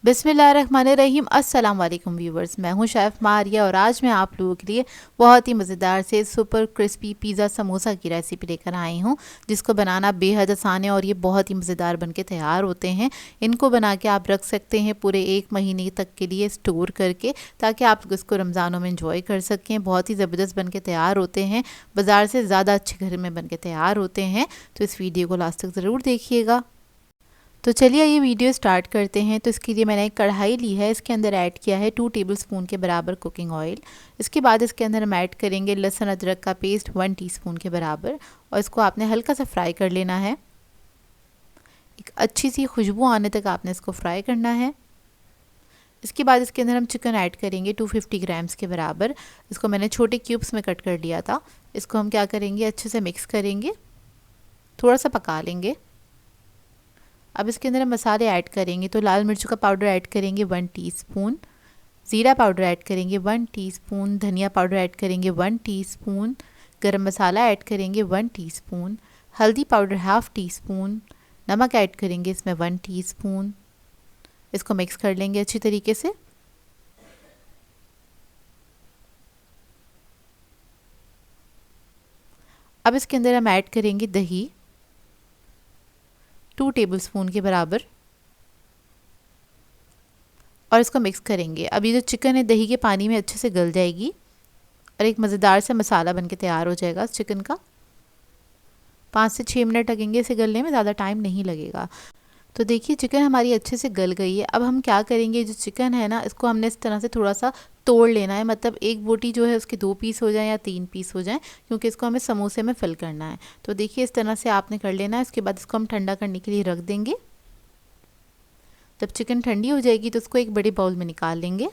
बिस्मिल्लाहिर्रहमानिर्रहीम। अस्सलाम वालेकुम व्यूवर्स, मैं हूं शेफ़ मारिया और आज मैं आप लोगों के लिए बहुत ही मज़ेदार से सुपर क्रिस्पी पिज़्ज़ा समोसा की रेसिपी लेकर आई हूं, जिसको बनाना बेहद आसान है और ये बहुत ही मज़ेदार बनके तैयार होते हैं। इनको बना के आप रख सकते हैं पूरे 1 महीने तक के लिए स्टोर करके, ताकि आप इसको रमज़ानों में इंजॉय कर सकें। बहुत ही ज़बरदस्त बनके तैयार होते हैं, बाज़ार से ज़्यादा अच्छे घर में बनके तैयार होते हैं। तो इस वीडियो को लास्ट तक ज़रूर देखिएगा। तो चलिए ये वीडियो स्टार्ट करते हैं। तो इसके लिए मैंने एक कढ़ाई ली है, इसके अंदर ऐड किया है 2 टेबलस्पून के बराबर कुकिंग ऑयल। इसके बाद इसके अंदर हम ऐड करेंगे लहसुन अदरक का पेस्ट 1 टीस्पून के बराबर, और इसको आपने हल्का सा फ्राई कर लेना है। एक अच्छी सी खुशबू आने तक आपने इसको फ्राई करना है। इसके बाद इसके अंदर हम चिकन ऐड करेंगे 250 ग्राम्स के बराबर। इसको मैंने छोटे क्यूब्स में कट कर लिया था। इसको हम क्या करेंगे, अच्छे से मिक्स करेंगे, थोड़ा सा पका लेंगे। अब इसके अंदर हम मसाले ऐड करेंगे। तो लाल मिर्चों का पाउडर ऐड करेंगे 1 टीस्पून, ज़ीरा पाउडर ऐड करेंगे 1 टीस्पून, धनिया पाउडर ऐड करेंगे 1 टीस्पून, गरम मसाला ऐड करेंगे 1 टीस्पून, हल्दी पाउडर हाफ़ टीस्पून, नमक ऐड करेंगे इसमें 1 टीस्पून। इसको मिक्स कर लेंगे अच्छी तरीके से। अब इसके अंदर हम ऐड करेंगे दही 2 टेबलस्पून के बराबर, और इसको मिक्स करेंगे। अब ये जो चिकन है दही के पानी में अच्छे से गल जाएगी और एक मज़ेदार सा मसाला बनके तैयार हो जाएगा चिकन का। 5 से 6 मिनट लगेंगे इसे गलने में, ज़्यादा टाइम नहीं लगेगा। तो देखिए चिकन हमारी अच्छे से गल गई है। अब हम क्या करेंगे, जो चिकन है ना, इसको हमने इस तरह से थोड़ा सा तोड़ लेना है। मतलब एक बोटी जो है उसके 2 पीस हो जाएं या 3 पीस हो जाएं, क्योंकि इसको हमें समोसे में फिल करना है। तो देखिए इस तरह से आपने कर लेना है। इसके बाद इसको हम ठंडा करने के लिए रख देंगे। जब चिकन ठंडी हो जाएगी तो उसको एक बड़े बाउल में निकाल लेंगे।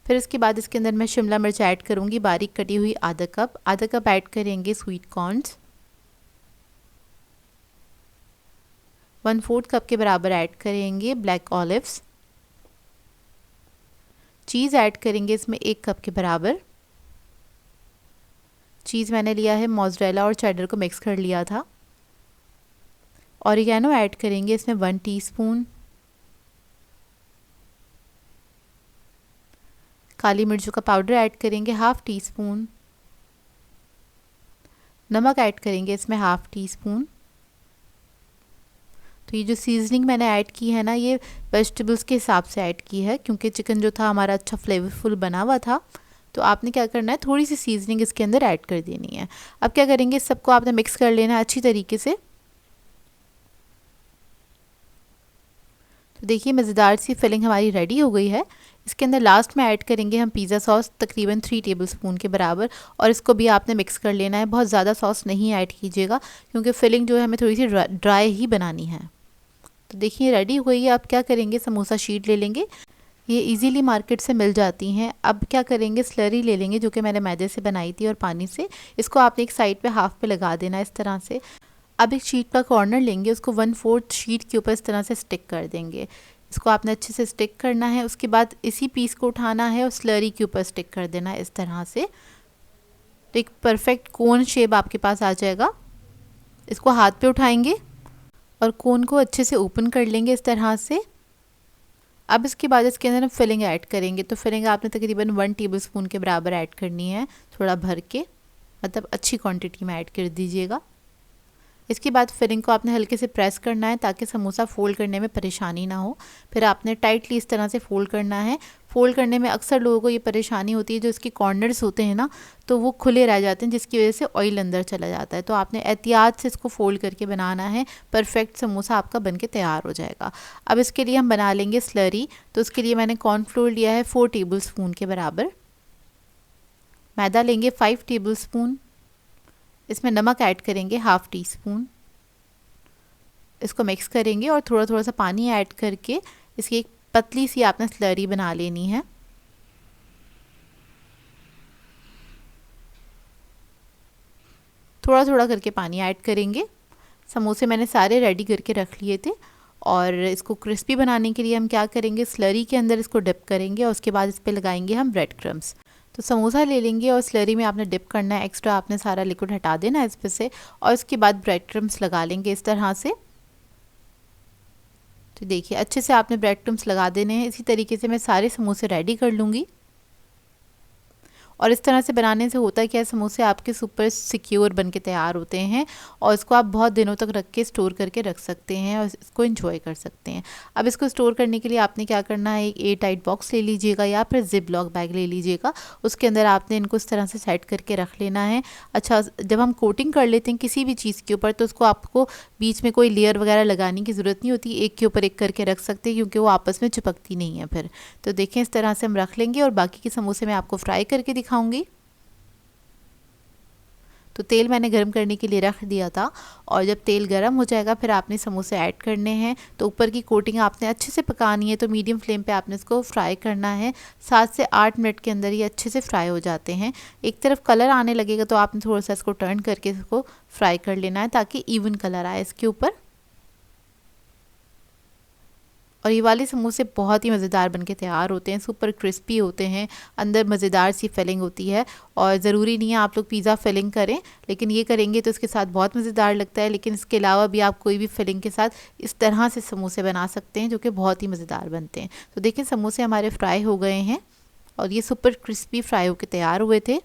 फिर इसके बाद इसके अंदर मैं शिमला मिर्च ऐड करूँगी बारीक कटी हुई आधा कप ऐड करेंगे स्वीट कॉर्न्स, 1/4 कप के बराबर ऐड करेंगे ब्लैक ऑलिव्स, चीज़ ऐड करेंगे इसमें 1 कप के बराबर। चीज़ मैंने लिया है मोज़रेला और चेडर को मिक्स कर लिया था। ऑरिगेनो ऐड करेंगे इसमें 1 टीस्पून, काली मिर्चों का पाउडर ऐड करेंगे हाफ़ टीस्पून, नमक ऐड करेंगे इसमें हाफ़ टीस्पून। तो ये जो सीजनिंग मैंने ऐड की है ना, ये वेजिटेबल्स के हिसाब से ऐड की है, क्योंकि चिकन जो था हमारा अच्छा फ्लेवरफुल बना हुआ था। तो आपने क्या करना है, थोड़ी सी सीजनिंग इसके अंदर ऐड कर देनी है। अब क्या करेंगे, इस सबको आपने मिक्स कर लेना है अच्छी तरीके से। तो देखिए मज़ेदार सी फिलिंग हमारी रेडी हो गई है। इसके अंदर लास्ट में ऐड करेंगे हम पिज़्ज़ा सॉस तकरीबन 3 टेबलस्पून के बराबर, और इसको भी आपने मिक्स कर लेना है। बहुत ज़्यादा सॉस नहीं ऐड कीजिएगा, क्योंकि फिलिंग जो है हमें थोड़ी सी ड्राई ही बनानी है। तो देखिए रेडी हो गई है। अब क्या करेंगे, समोसा शीट ले लेंगे। ये इजीली मार्केट से मिल जाती हैं। अब क्या करेंगे, स्लरी ले लेंगे जो कि मैंने मैदे से बनाई थी और पानी से। इसको आपने एक साइड पे हाफ पे लगा देना इस तरह से। अब एक शीट का कॉर्नर लेंगे, उसको 1/4 शीट के ऊपर इस तरह से स्टिक कर देंगे। इसको आपने अच्छे से स्टिक करना है। उसके बाद इसी पीस को उठाना है और स्लरी के ऊपर स्टिक कर देना है इस तरह से। तो एक परफेक्ट कोन शेप आपके पास आ जाएगा। इसको हाथ पे उठाएंगे और कोन को अच्छे से ओपन कर लेंगे इस तरह से। अब इसके बाद इसके अंदर हम फिलिंग ऐड करेंगे। तो फिलिंग आपने तकरीबन 1 टेबलस्पून के बराबर ऐड करनी है, थोड़ा भर के, मतलब अच्छी क्वांटिटी में ऐड कर दीजिएगा। इसके बाद फिलिंग को आपने हल्के से प्रेस करना है, ताकि समोसा फोल्ड करने में परेशानी ना हो। फिर आपने टाइटली इस तरह से फोल्ड करना है। फोल्ड करने में अक्सर लोगों को ये परेशानी होती है, जो इसके कॉर्नर्स होते हैं ना, तो वो खुले रह जाते हैं, जिसकी वजह से ऑयल अंदर चला जाता है। तो आपने एहतियात से इसको फोल्ड करके बनाना है। परफेक्ट समोसा आपका बनके तैयार हो जाएगा। अब इसके लिए हम बना लेंगे स्लरी। तो उसके लिए मैंने कॉर्नफ्लोर लिया है 4 टेबलस्पून के बराबर, मैदा लेंगे 5 टेबलस्पून, इसमें नमक ऐड करेंगे हाफ़ टीस्पून। इसको मिक्स करेंगे और थोड़ा थोड़ा सा पानी ऐड करके इसकी एक पतली सी आपने स्लरी बना लेनी है। थोड़ा थोड़ा करके पानी ऐड करेंगे। समोसे मैंने सारे रेडी करके रख लिए थे, और इसको क्रिस्पी बनाने के लिए हम क्या करेंगे, स्लरी के अंदर इसको डिप करेंगे और उसके बाद इस पर लगाएंगे हम ब्रेड क्रम्स। तो समोसा ले लेंगे और स्लरी में आपने डिप करना है, एक्स्ट्रा आपने सारा लिक्विड हटा देना है इस पर से, और इसके बाद ब्रेड क्रम्स लगा लेंगे इस तरह से। तो तो देखिए अच्छे से आपने ब्रेड क्रम्स लगा देने हैं। इसी तरीके से मैं सारे समोसे रेडी कर लूँगी। और इस तरह से बनाने से होता है क्या, समोसे आपके सुपर सिक्योर बन के तैयार होते हैं और इसको आप बहुत दिनों तक रख के स्टोर करके रख सकते हैं और इसको एंजॉय कर सकते हैं। अब इसको स्टोर करने के लिए आपने क्या करना है, एक एयर टाइट बॉक्स ले लीजिएगा या फिर जिप लॉक बैग ले लीजिएगा। उसके अंदर आपने इनको इस तरह से सेट करके रख लेना है। अच्छा, जब हम कोटिंग कर लेते हैं किसी भी चीज़ के ऊपर तो उसको आपको बीच में कोई लेयर वगैरह लगाने की ज़रूरत नहीं होती, एक के ऊपर एक करके रख सकते हैं क्योंकि वो आपस में चिपकती नहीं है फिर। तो देखें इस तरह से हम रख लेंगे और बाकी के समोसे मैं आपको फ्राई करके दिखाऊंगी। तो तेल मैंने गर्म करने के लिए रख दिया था और जब तेल गर्म हो जाएगा फिर आपने समोसे ऐड करने हैं। तो ऊपर की कोटिंग आपने अच्छे से पकानी है, तो मीडियम फ्लेम पे आपने इसको फ्राई करना है। 7 से 8 मिनट के अंदर ये अच्छे से फ्राई हो जाते हैं। एक तरफ कलर आने लगेगा तो आपने थोड़ा सा इसको टर्न करके इसको फ्राई कर लेना है ताकि इवन कलर आए इसके ऊपर। और ये वाले समोसे बहुत ही मज़ेदार बनके तैयार होते हैं, सुपर क्रिस्पी होते हैं, अंदर मज़ेदार सी फिलिंग होती है। और ज़रूरी नहीं है आप लोग पिज़्ज़ा फिलिंग करें, लेकिन ये करेंगे तो इसके साथ बहुत मज़ेदार लगता है। लेकिन इसके अलावा भी आप कोई भी फिलिंग के साथ इस तरह से समोसे बना सकते हैं जो कि बहुत ही मज़ेदार बनते हैं। तो देखिए समोसे हमारे फ्राई हो गए हैं और ये सुपर क्रिस्पी फ्राई होकर तैयार हुए थे।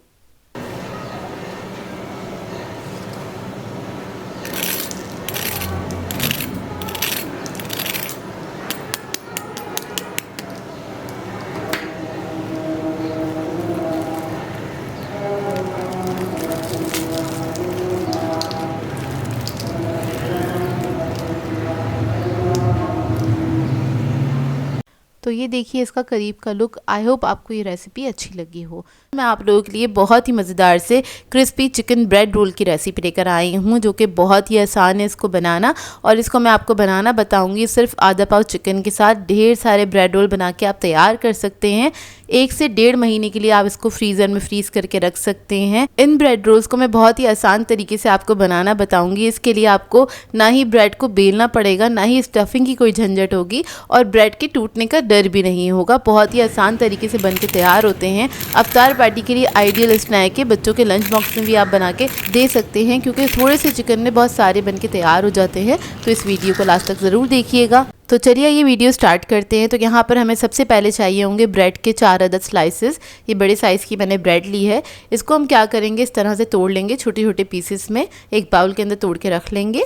तो ये देखिए इसका करीब का लुक। आई होप आपको ये रेसिपी अच्छी लगी हो। मैं आप लोगों के लिए बहुत ही मज़ेदार से क्रिस्पी चिकन ब्रेड रोल की रेसिपी लेकर आई हूँ जो कि बहुत ही आसान है इसको बनाना। और इसको मैं आपको बनाना बताऊँगी। सिर्फ आधा पाव चिकन के साथ ढेर सारे ब्रेड रोल बना के आप तैयार कर सकते हैं। 1 से 1.5 महीने के लिए आप इसको फ्रीज़र में फ्रीज़ करके रख सकते हैं। इन ब्रेड रोल्स को मैं बहुत ही आसान तरीके से आपको बनाना बताऊँगी। इसके लिए आपको ना ही ब्रेड को बेलना पड़ेगा, ना ही स्टफिंग की कोई झंझट होगी और ब्रेड के टूटने का डर भी नहीं होगा। बहुत ही आसान तरीके से बन के तैयार होते हैं। अफ्तार पार्टी के लिए आइडियल स्नैक है। बच्चों के लंच बॉक्स में भी आप बना के दे सकते हैं क्योंकि थोड़े से चिकन में बहुत सारे बन के तैयार हो जाते हैं। तो इस वीडियो को लास्ट तक ज़रूर देखिएगा। तो चलिए ये वीडियो स्टार्ट करते हैं। तो यहाँ पर हमें सबसे पहले चाहिए होंगे ब्रेड के 4 अदद स्लाइसेस। ये बड़े साइज़ की मैंने ब्रेड ली है। इसको हम क्या करेंगे, इस तरह से तोड़ लेंगे छोटे छोटे पीसेस में, एक बाउल के अंदर तोड़ के रख लेंगे।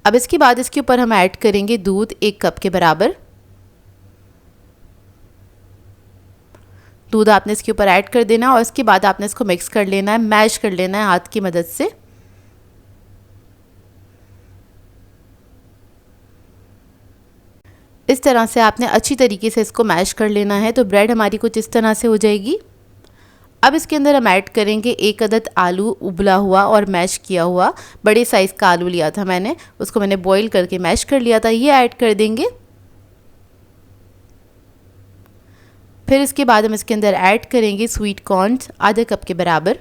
अब इसके बाद इसके ऊपर हम ऐड करेंगे दूध 1 कप के बराबर। दूध आपने इसके ऊपर ऐड कर देना और इसके बाद आपने इसको मिक्स कर लेना है, मैश कर लेना है हाथ की मदद से। इस तरह से आपने अच्छी तरीके से इसको मैश कर लेना है। तो ब्रेड हमारी कुछ इस तरह से हो जाएगी। अब इसके अंदर हम ऐड करेंगे 1 अदद आलू, उबला हुआ और मैश किया हुआ। बड़े साइज़ का आलू लिया था मैंने, उसको मैंने बॉईल करके मैश कर लिया था, ये ऐड कर देंगे। फिर इसके बाद हम इसके अंदर ऐड करेंगे स्वीट कॉर्न्स आधे कप के बराबर।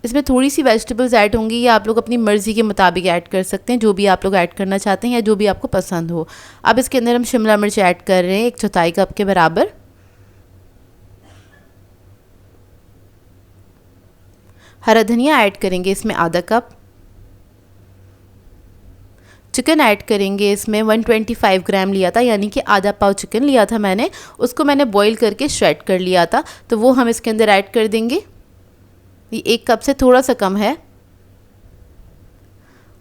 इसमें थोड़ी सी वेजिटेबल्स ऐड होंगी, या आप लोग अपनी मर्ज़ी के मुताबिक ऐड कर सकते हैं, जो भी आप लोग ऐड करना चाहते हैं या जो भी आपको पसंद हो। अब इसके अंदर हम शिमला मिर्च ऐड कर रहे हैं 1/4 कप के बराबर। हरा धनिया ऐड करेंगे इसमें आधा कप। चिकन ऐड करेंगे इसमें 125 ग्राम लिया था, यानी कि आधा पाव चिकन लिया था मैंने, उसको मैंने बॉईल करके श्रेड कर लिया था, तो वो हम इसके अंदर ऐड कर देंगे। ये 1 कप से थोड़ा सा कम है।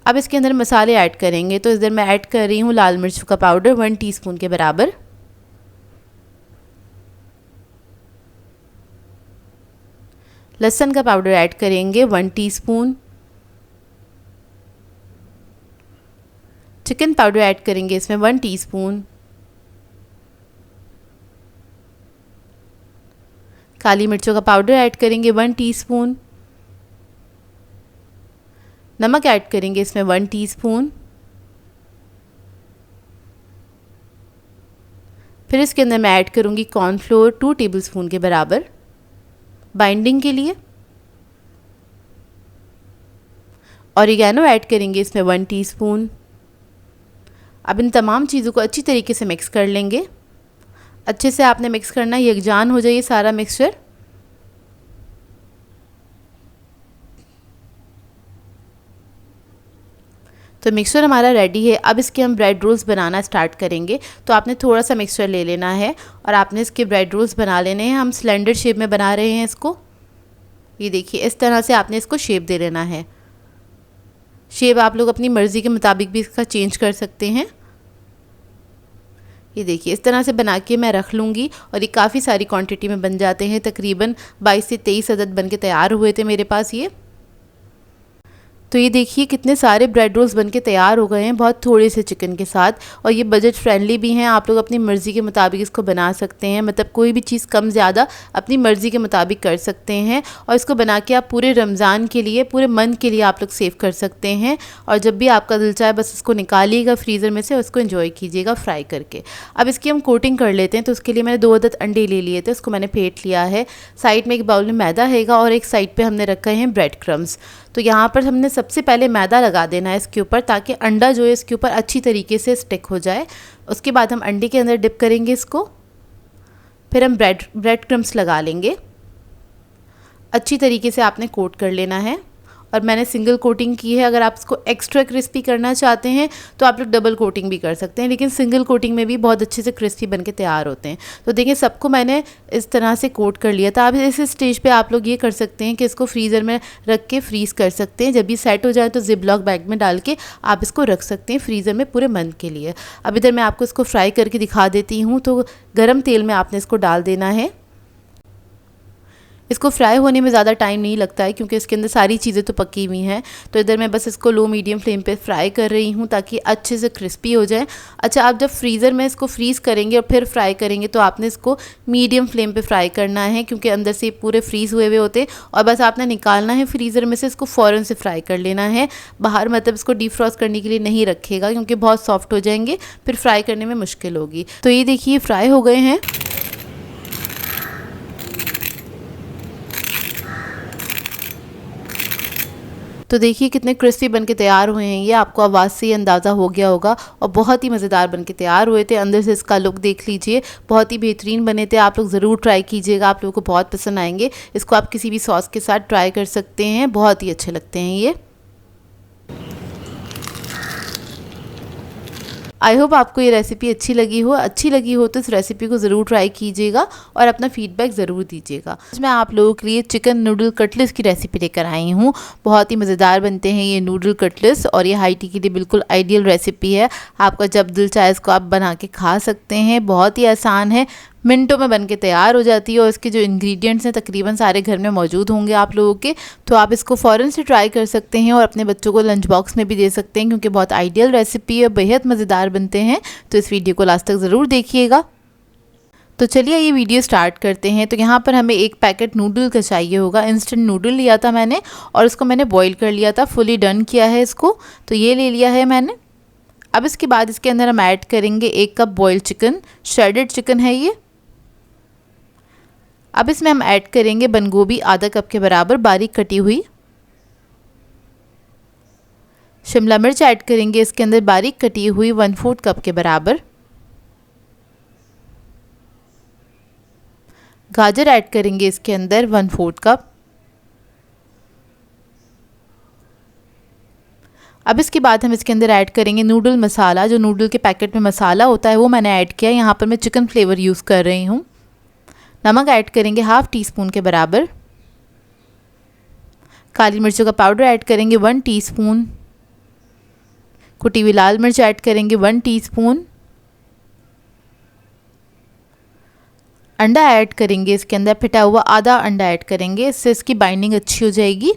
अब इसके अंदर मसाले ऐड करेंगे। तो इधर मैं ऐड कर रही हूँ लाल मिर्च का पाउडर 1 टीस्पून के बराबर। लहसुन का पाउडर ऐड करेंगे 1 टीस्पून। चिकन पाउडर ऐड करेंगे इसमें 1 टीस्पून। काली मिर्चों का पाउडर ऐड करेंगे 1 टीस्पून। नमक ऐड करेंगे इसमें 1 टीस्पून। फिर इसके अंदर मैं ऐड करूँगी कॉर्नफ्लोर 2 टेबलस्पून के बराबर बाइंडिंग के लिए। ऑरिगेनो ऐड करेंगे इसमें 1 टीस्पून। अब इन तमाम चीज़ों को अच्छी तरीके से मिक्स कर लेंगे। अच्छे से आपने मिक्स करना है, यकजान हो जाए सारा मिक्सचर। तो मिक्सचर हमारा रेडी है। अब इसके हम ब्रेड रोल्स बनाना स्टार्ट करेंगे। तो आपने थोड़ा सा मिक्सचर ले लेना है और आपने इसके ब्रेड रोल्स बना लेने हैं। हम सिलेंडर शेप में बना रहे हैं इसको। ये देखिए इस तरह से आपने इसको शेप दे लेना है। शेप आप लोग अपनी मर्ज़ी के मुताबिक भी इसका चेंज कर सकते हैं। ये देखिए इस तरह से बना के मैं रख लूँगी और ये काफ़ी सारी क्वांटिटी में बन जाते हैं। तकरीबन 22 से 23 अदद बन के तैयार हुए थे मेरे पास ये। तो ये देखिए कितने सारे ब्रेड रोल्स बनके तैयार हो गए हैं बहुत थोड़े से चिकन के साथ। और ये बजट फ्रेंडली भी हैं, आप लोग अपनी मर्ज़ी के मुताबिक इसको बना सकते हैं। मतलब कोई भी चीज़ कम ज़्यादा अपनी मर्ज़ी के मुताबिक कर सकते हैं। और इसको बना के आप पूरे रमज़ान के लिए, पूरे मंथ के लिए आप लोग सेव कर सकते हैं। और जब भी आपका दिल चाहे बस इसको निकालिएगा फ्रीज़र में से और उसको एंजॉय कीजिएगा फ्राई करके। अब इसकी हम कोटिंग कर लेते हैं। तो उसके लिए मैंने 2 अदद अंडे ले लिए थे, उसको मैंने फेंट लिया है। साइड में एक बाउल में मैदा हैगा और एक साइड पर हमने रखे हैं ब्रेड क्रम्स। तो यहाँ पर हमने सबसे पहले मैदा लगा देना है इसके ऊपर, ताकि अंडा जो है इसके ऊपर अच्छी तरीके से स्टिक हो जाए। उसके बाद हम अंडे के अंदर डिप करेंगे इसको। फिर हम ब्रेड क्रम्स लगा लेंगे। अच्छी तरीके से आपने कोट कर लेना है। और मैंने सिंगल कोटिंग की है। अगर आप इसको एक्स्ट्रा क्रिस्पी करना चाहते हैं तो आप लोग डबल कोटिंग भी कर सकते हैं, लेकिन सिंगल कोटिंग में भी बहुत अच्छे से क्रिस्पी बन के तैयार होते हैं। तो देखिए सबको मैंने इस तरह से कोट कर लिया था। अब इस स्टेज पे आप लोग ये कर सकते हैं कि इसको फ्रीज़र में रख के फ्रीज़ कर सकते हैं। जब ये सेट हो जाए तो जिप-लॉक बैग में डाल के आप इसको रख सकते हैं फ्रीज़र में पूरे मंथ के लिए। अब इधर मैं आपको इसको फ्राई करके दिखा देती हूँ। तो गर्म तेल में आपने इसको डाल देना है। इसको फ्राई होने में ज़्यादा टाइम नहीं लगता है क्योंकि इसके अंदर सारी चीज़ें तो पकी हुई हैं। तो इधर मैं बस इसको लो मीडियम फ्लेम पे फ्राई कर रही हूँ ताकि अच्छे से क्रिस्पी हो जाए। अच्छा, आप जब फ्रीज़र में इसको फ्रीज़ करेंगे और फिर फ्राई करेंगे तो आपने इसको मीडियम फ्लेम पे फ्राई करना है, क्योंकि अंदर से पूरे फ्रीज़ हुए हुए होते हैं। और बस आपने निकालना है फ्रीज़र में से, इसको फ़ौरन से फ्राई कर लेना है। बाहर मतलब इसको डीप फ्रॉस्ट करने के लिए नहीं रखेगा क्योंकि बहुत सॉफ्ट हो जाएंगे, फिर फ्राई करने में मुश्किल होगी। तो ये देखिए फ्राई हो गए हैं। तो देखिए कितने क्रिस्पी बनके तैयार हुए हैं। ये आपको आवाज़ से ही अंदाज़ा हो गया होगा। और बहुत ही मज़ेदार बनके तैयार हुए थे। अंदर से इसका लुक देख लीजिए, बहुत ही बेहतरीन बने थे। आप लोग ज़रूर ट्राई कीजिएगा, आप लोगों को बहुत पसंद आएंगे। इसको आप किसी भी सॉस के साथ ट्राई कर सकते हैं, बहुत ही अच्छे लगते हैं ये। आई होप आपको ये रेसिपी अच्छी लगी हो तो इस रेसिपी को ज़रूर ट्राई कीजिएगा और अपना फीडबैक ज़रूर दीजिएगा। आज मैं आप लोगों के लिए चिकन नूडल कटलेट्स की रेसिपी लेकर आई हूँ। बहुत ही मज़ेदार बनते हैं ये नूडल कटलेट्स और ये हाई टी के लिए बिल्कुल आइडियल रेसिपी है। आपका जब दिल चाहे इसको आप बना के खा सकते हैं। बहुत ही आसान है, मिनटों में बनके तैयार हो जाती है। और इसके जो इंग्रेडिएंट्स हैं तकरीबन सारे घर में मौजूद होंगे आप लोगों के। तो आप इसको फ़ौरन से ट्राई कर सकते हैं और अपने बच्चों को लंच बॉक्स में भी दे सकते हैं, क्योंकि बहुत आइडियल रेसिपी है, बेहद मज़ेदार बनते हैं। तो इस वीडियो को लास्ट तक ज़रूर देखिएगा। तो चलिए ये वीडियो स्टार्ट करते हैं। तो यहाँ पर हमें एक पैकेट नूडल का चाहिए होगा। इंस्टेंट नूडल लिया था मैंने और इसको मैंने बॉईल कर लिया था, फुली डन किया है इसको। तो ये ले लिया है मैंने। अब इसके बाद इसके अंदर हम ऐड करेंगे 1 cup boiled chicken, shredded chicken है ये। अब इसमें हम ऐड करेंगे बंद गोभी आधा कप के बराबर बारीक कटी हुई। शिमला मिर्च ऐड करेंगे इसके अंदर बारीक कटी हुई 1/4 कप के बराबर। गाजर ऐड करेंगे इसके अंदर 1/4 कप। अब इसके बाद हम इसके अंदर ऐड करेंगे नूडल मसाला। जो नूडल के पैकेट में मसाला होता है वो मैंने ऐड किया। यहाँ पर मैं चिकन फ्लेवर यूज़ कर रही हूँ। नमक ऐड करेंगे 1/2 टीस्पून के बराबर। काली मिर्चों का पाउडर ऐड करेंगे 1 टीस्पून। कुटी हुई लाल मिर्च ऐड करेंगे 1 टीस्पून। अंडा ऐड करेंगे इसके अंदर, फिटा हुआ आधा अंडा ऐड करेंगे, इससे इसकी बाइंडिंग अच्छी हो जाएगी।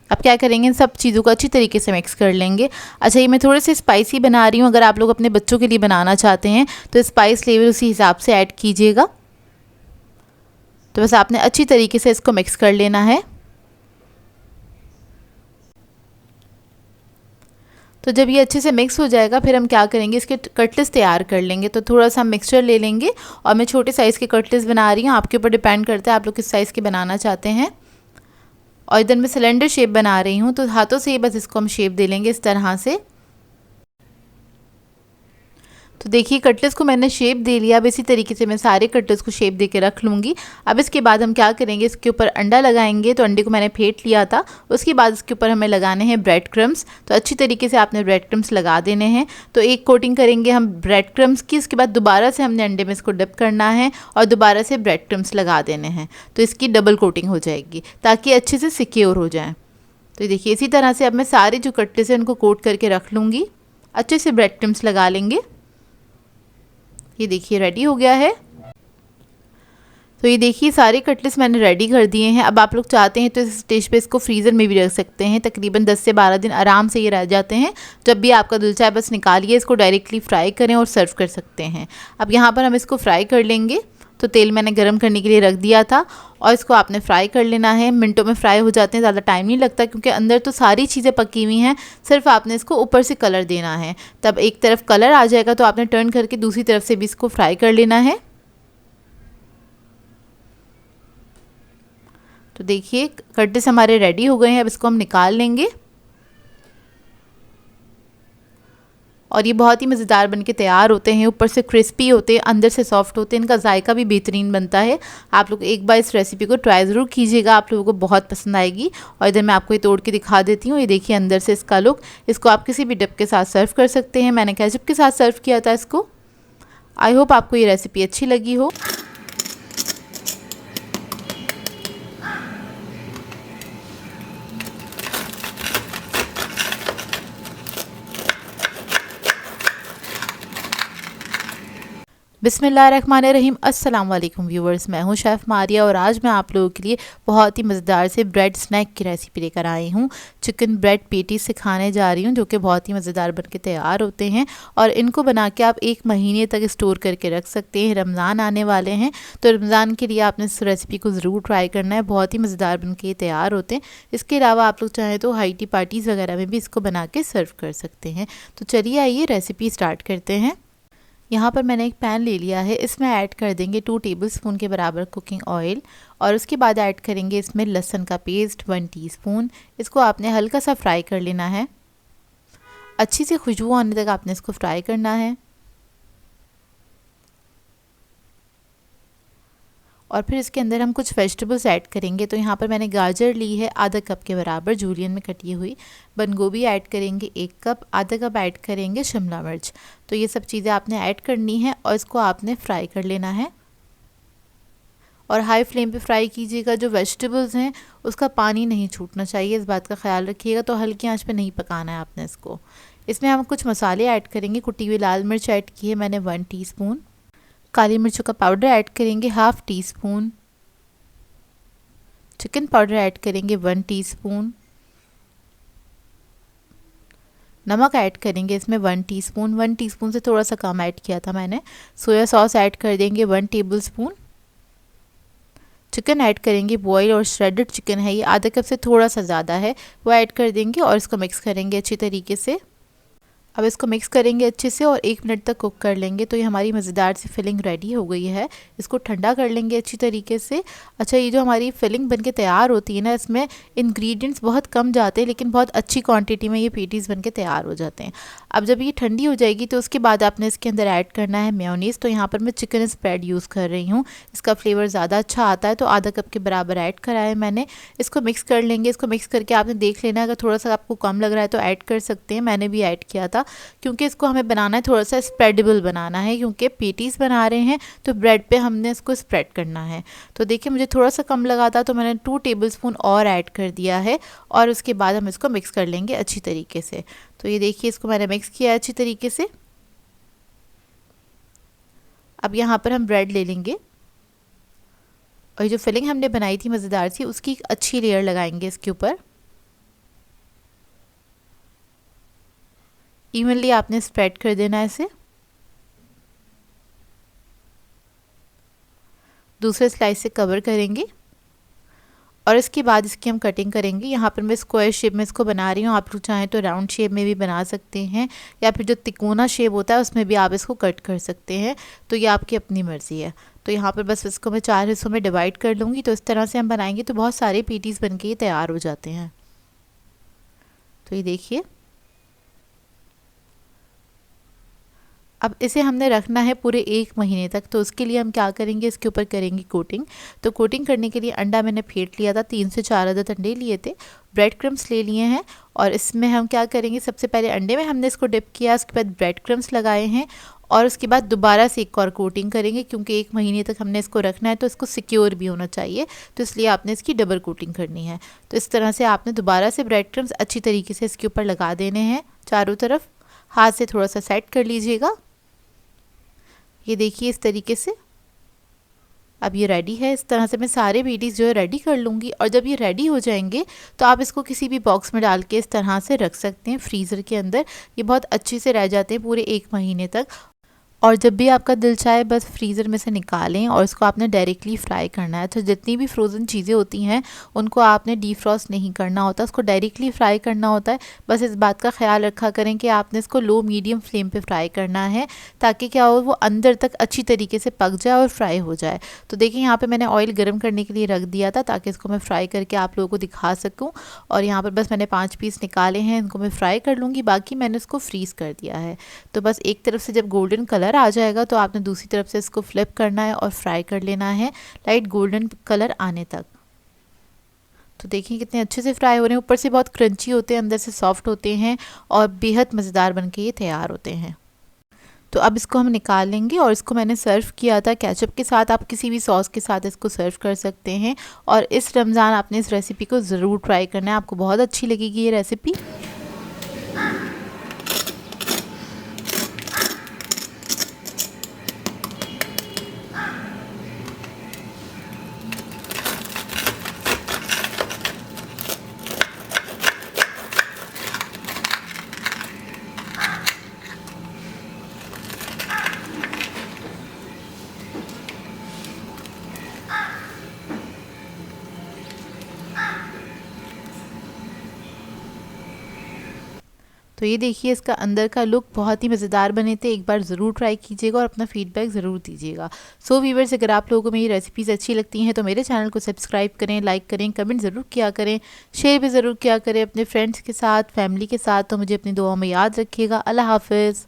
अब क्या करेंगे, इन सब चीज़ों को अच्छी तरीके से मिक्स कर लेंगे। अच्छा, ये मैं थोड़े से स्पाइसी बना रही हूँ। अगर आप लोग अपने बच्चों के लिए बनाना चाहते हैं तो स्पाइस लेवल उसी हिसाब से ऐड कीजिएगा। तो बस आपने अच्छी तरीके से इसको मिक्स कर लेना है। तो जब ये अच्छे से मिक्स हो जाएगा फिर हम क्या करेंगे, इसके कटलेट्स तैयार कर लेंगे। तो थोड़ा सा हम मिक्सचर ले लेंगे और मैं छोटे साइज़ के कटलेट्स बना रही हूँ। आपके ऊपर डिपेंड करता है आप लोग किस साइज़ के बनाना चाहते हैं। और इधर मैं सिलेंडर शेप बना रही हूँ, तो हाथों से ही बस इसको हम शेप दे लेंगे इस तरह से। तो देखिए कटलेट्स को मैंने शेप दे लिया। अब इसी तरीके से मैं सारे कटलेट्स को शेप दे के रख लूँगी। अब इसके बाद हम क्या करेंगे, इसके ऊपर अंडा लगाएंगे। तो अंडे को मैंने फेंट लिया था। उसके बाद इसके ऊपर हमें लगाने हैं ब्रेड क्रम्स। तो अच्छी तरीके से आपने ब्रेड क्रम्स लगा देने हैं। तो एक कोटिंग करेंगे हम ब्रेड क्रम्स की, उसके बाद दोबारा से हमने अंडे में इसको डिप करना है और दोबारा से ब्रेड क्रम्स लगा देने हैं। तो इसकी डबल कोटिंग हो जाएगी ताकि अच्छे से सिक्योर हो जाए। तो देखिए इसी तरह से अब मैं सारे जो कटलेट्स हैं उनको कोट करके रख लूँगी। अच्छे से ब्रेड क्रम्स लगा लेंगे। ये देखिए रेडी हो गया है। तो ये देखिए सारे कटलेट्स मैंने रेडी कर दिए हैं। अब आप लोग चाहते हैं तो इस स्टेज पे इसको फ्रीज़र में भी रख सकते हैं। तकरीबन 10 से 12 दिन आराम से ये रह जाते हैं। जब भी आपका दिल चाहे बस निकालिए, इसको डायरेक्टली फ्राई करें और सर्व कर सकते हैं। अब यहाँ पर हम इसको फ्राई कर लेंगे। तो तेल मैंने गरम करने के लिए रख दिया था और इसको आपने फ्राई कर लेना है। मिनटों में फ्राई हो जाते हैं, ज़्यादा टाइम नहीं लगता क्योंकि अंदर तो सारी चीज़ें पकी हुई हैं। सिर्फ आपने इसको ऊपर से कलर देना है। तब एक तरफ कलर आ जाएगा तो आपने टर्न करके दूसरी तरफ से भी इसको फ्राई कर लेना है। तो देखिए कटलेट्स हमारे रेडी हो गए हैं। अब इसको हम निकाल लेंगे और ये बहुत ही मज़ेदार बनके तैयार होते हैं। ऊपर से क्रिस्पी होते हैं, अंदर से सॉफ्ट होते हैं। इनका जायका भी बेहतरीन बनता है। आप लोग एक बार इस रेसिपी को ट्राई ज़रूर कीजिएगा, आप लोगों को बहुत पसंद आएगी। और इधर मैं आपको ये तोड़ के दिखा देती हूँ। ये देखिए अंदर से इसका लुक। इसको आप किसी भी डिप के साथ सर्व कर सकते हैं। मैंने केचप के साथ सर्व किया था इसको। आई होप आपको ये रेसिपी अच्छी लगी हो। बिस्मिल्लाहिर्रहमानिर्रहीम। अस्सलाम वालेकुम व्यूवर्स, मैं हूं शेफ़ मारिया और आज मैं आप लोगों के लिए बहुत ही मज़ेदार से ब्रेड स्नैक की रेसिपी लेकर आई हूं। चिकन ब्रेड पेटीज सिखाने जा रही हूं जो कि बहुत ही मज़ेदार बनके तैयार होते हैं और इनको बना के आप 1 महीने तक स्टोर करके रख सकते हैं। रमज़ान आने वाले हैं तो रमज़ान के लिए आपने इस रेसिपी को ज़रूर ट्राई करना है। बहुत ही मज़ेदार बनके तैयार होते हैं। इसके अलावा आप लोग चाहें तो हाई टी पार्टीज़ वगैरह में भी इसको बना के सर्व कर सकते हैं। तो चलिए आइए रेसिपी स्टार्ट करते हैं। यहाँ पर मैंने एक पैन ले लिया है। इसमें ऐड कर देंगे 2 टेबलस्पून के बराबर कुकिंग ऑयल और उसके बाद ऐड करेंगे इसमें लहसुन का पेस्ट 1 टीस्पून। इसको आपने हल्का सा फ्राई कर लेना है। अच्छी सी खुशबू आने तक आपने इसको फ्राई करना है। और फिर इसके अंदर हम कुछ वेजिटेबल्स ऐड करेंगे। तो यहाँ पर मैंने गाजर ली है आधा कप के बराबर जूलियन में कटी हुई। बंद गोभी ऐड करेंगे 1 कप। आधा कप ऐड करेंगे शिमला मिर्च। तो ये सब चीज़ें आपने ऐड करनी है और इसको आपने फ्राई कर लेना है और हाई फ्लेम पे फ्राई कीजिएगा। जो वेजिटेबल्स हैं उसका पानी नहीं छूटना चाहिए, इस बात का ख्याल रखिएगा। तो हल्की आंच पे नहीं पकाना है आपने इसको। इसमें हम कुछ मसाले ऐड करेंगे। कुटी हुई लाल मिर्च ऐड की है मैंने 1 टीस्पून। काली मिर्चों का पाउडर ऐड करेंगे 1/2 टीस्पून। चिकन पाउडर ऐड करेंगे 1 टीस्पून। नमक ऐड करेंगे इसमें 1 टीस्पून। 1 टीस्पून से थोड़ा सा कम ऐड किया था मैंने। सोया सॉस ऐड कर देंगे 1 टेबलस्पून। चिकन ऐड करेंगे बॉयल और श्रेडेड चिकन है ये, आधा कप से थोड़ा सा ज़्यादा है, वो ऐड कर देंगे और इसको मिक्स करेंगे अच्छी तरीके से। अब इसको मिक्स करेंगे अच्छे से और 1 मिनट तक कुक कर लेंगे। तो ये हमारी मज़ेदार सी फिलिंग रेडी हो गई है। इसको ठंडा कर लेंगे अच्छी तरीके से। अच्छा, ये जो हमारी फिलिंग बनके तैयार होती है ना, इसमें इंग्रेडिएंट्स बहुत कम जाते हैं लेकिन बहुत अच्छी क्वांटिटी में ये पेटीज़ बनके तैयार हो जाते हैं। अब जब ये ठंडी हो जाएगी तो उसके बाद आपने इसके अंदर ऐड करना है मेयोनीज़। तो यहाँ पर मैं चिकन स्प्रेड यूज़ कर रही हूँ। इसका फ्लेवर ज़्यादा अच्छा आता है। तो आधा कप के बराबर ऐड करा है मैंने। इसको मिक्स कर लेंगे। इसको मिक्स करके आपने देख लेना है, अगर थोड़ा सा आपको कम लग रहा है तो ऐड कर सकते हैं। मैंने भी ऐड किया था क्योंकि इसको हमें बनाना है थोड़ा सा स्प्रेडेबल बनाना है, क्योंकि पेटीज़ बना रहे हैं तो ब्रेड पे हमने इसको स्प्रेड करना है। तो देखिए मुझे थोड़ा सा कम लगा था तो मैंने 2 टेबलस्पून और ऐड कर दिया है और उसके बाद हम इसको मिक्स कर लेंगे अच्छी तरीके से। तो ये देखिए इसको मैंने मिक्स किया है अच्छी तरीके से। अब यहाँ पर हम ब्रेड ले लेंगे और ये जो फिलिंग हमने बनाई थी मज़ेदार सी, उसकी एक अच्छी लेयर लगाएंगे इसके ऊपर। इवनली आपने स्प्रेड कर देना है इसे। दूसरे स्लाइस से कवर करेंगे और इसके बाद इसकी हम कटिंग करेंगे। यहाँ पर मैं स्क्वायर शेप में इसको बना रही हूँ। आप लोग चाहें तो राउंड शेप में भी बना सकते हैं या फिर जो तिकोना शेप होता है उसमें भी आप इसको कट कर सकते हैं। तो ये आपकी अपनी मर्ज़ी है। तो यहाँ पर बस इसको मैं 4 हिस्सों में डिवाइड कर लूँगी। तो इस तरह से हम बनाएंगे तो बहुत सारे पेटीज़ बन के ये तैयार हो जाते हैं। तो ये देखिए अब इसे हमने रखना है पूरे 1 महीने तक। तो उसके लिए हम क्या करेंगे, इसके ऊपर करेंगे कोटिंग। तो कोटिंग करने के लिए अंडा मैंने फेंट लिया था, 3 से 4 अदद अंडे लिए थे, ब्रेड क्रम्स ले लिए हैं और इसमें हम क्या करेंगे, सबसे पहले अंडे में हमने इसको डिप किया, उसके बाद ब्रेड क्रम्स लगाए हैं और उसके बाद दोबारा से एक और कोटिंग करेंगे क्योंकि 1 महीने तक हमने इसको रखना है तो इसको सिक्योर भी होना चाहिए, तो इसलिए आपने इसकी डबल कोटिंग करनी है। तो इस तरह से आपने दोबारा से ब्रेड क्रम्स अच्छी तरीके से इसके ऊपर लगा देने हैं चारों तरफ, हाथ से थोड़ा सा सेट कर लीजिएगा। ये देखिए इस तरीके से अब ये रेडी है। इस तरह से मैं सारे बीटीज़ जो है रेडी कर लूँगी और जब ये रेडी हो जाएंगे तो आप इसको किसी भी बॉक्स में डाल के इस तरह से रख सकते हैं फ्रीज़र के अंदर। ये बहुत अच्छे से रह जाते हैं पूरे 1 महीने तक। और जब भी आपका दिल चाहे बस फ्रीज़र में से निकालें और इसको आपने डायरेक्टली फ्राई करना है। तो जितनी भी फ्रोज़न चीज़ें होती हैं उनको आपने डीफ्रॉस्ट नहीं करना होता, उसको डायरेक्टली फ्राई करना होता है। बस इस बात का ख्याल रखा करें कि आपने इसको लो मीडियम फ्लेम पे फ्राई करना है ताकि क्या हो, वो अंदर तक अच्छी तरीके से पक जाए और फ्राई हो जाए। तो देखिए यहाँ पर मैंने ऑयल गर्म करने के लिए रख दिया था ताकि इसको मैं फ्राई करके आप लोगों को दिखा सकूँ। और यहाँ पर बस मैंने 5 पीस निकाले हैं, इनको मैं फ्राई कर लूँगी, बाकी मैंने इसको फ्रीज़ कर दिया है। तो बस एक तरफ से जब गोल्डन कलर आ जाएगा तो आपने दूसरी तरफ से इसको फ्लिप करना है और फ्राई कर लेना है लाइट गोल्डन कलर आने तक। तो देखिए कितने अच्छे से फ्राई हो रहे हैं, ऊपर से बहुत क्रंची होते हैं, अंदर से सॉफ्ट होते हैं और बेहद मज़ेदार बनके ये तैयार होते हैं। तो अब इसको हम निकाल लेंगे और इसको मैंने सर्व किया था केचप के साथ, आप किसी भी सॉस के साथ इसको सर्व कर सकते हैं। और इस रमज़ान आपने इस रेसिपी को ज़रूर ट्राई करना है, आपको बहुत अच्छी लगेगी ये रेसिपी। तो ये देखिए इसका अंदर का लुक बहुत ही मज़ेदार बने थे, एक बार ज़रूर ट्राई कीजिएगा और अपना फीडबैक ज़रूर दीजिएगा। सो व्यूअर्स, अगर आप लोगों को मेरी रेसिपीज़ अच्छी लगती हैं तो मेरे चैनल को सब्सक्राइब करें, लाइक करें, कमेंट ज़रूर किया करें, शेयर भी ज़रूर किया करें अपने फ्रेंड्स के साथ, फैमिली के साथ। तो मुझे अपनी दुआओं में याद रखिएगा। अल्लाह हाफ़िज़।